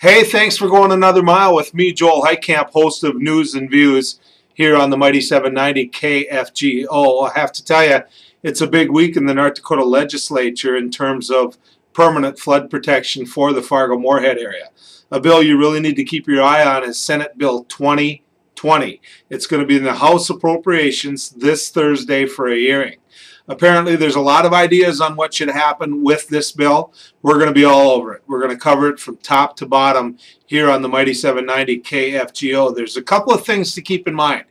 Hey, thanks for going another mile with me, Joel Heitkamp, host of News and Views here on the Mighty 790 KFGO. I have to tell you, it's a big week in the North Dakota legislature in terms of permanent flood protection for the Fargo-Moorhead area. A bill you really need to keep your eye on is Senate Bill 2020. It's going to be in the House Appropriations this Thursday for a hearing. Apparently, there's a lot of ideas on what should happen with this bill. We're going to be all over it. We're going to cover it from top to bottom here on the Mighty 790 KFGO. There's a couple of things to keep in mind.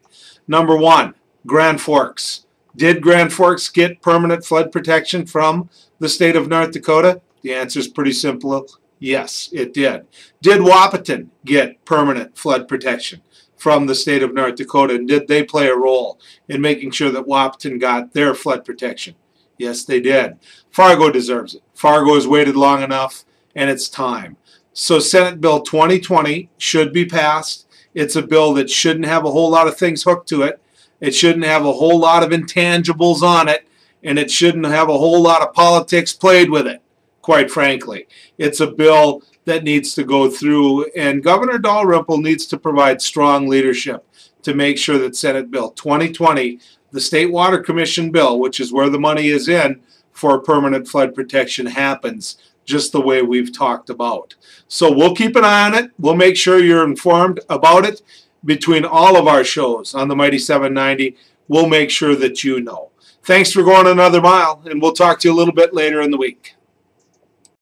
Number one, Grand Forks. Did Grand Forks get permanent flood protection from the state of North Dakota? The answer is pretty simple. Yes, it did. Did Wahpeton get permanent flood protection from the state of North Dakota, and did they play a role in making sure that Wahpeton got their flood protection? Yes, they did. Fargo deserves it. Fargo has waited long enough, and it's time. So Senate Bill 2020 should be passed. It's a bill that shouldn't have a whole lot of things hooked to it. It shouldn't have a whole lot of intangibles on it, and it shouldn't have a whole lot of politics played with it, quite frankly. It's a bill that needs to go through, and Governor Dalrymple needs to provide strong leadership to make sure that Senate Bill 2020, the State Water Commission bill, which is where the money is in for permanent flood protection, happens just the way we've talked about. So we'll keep an eye on it. We'll make sure you're informed about it between all of our shows on the Mighty 790. We'll make sure that you know. Thanks for going another mile, and we'll talk to you a little bit later in the week.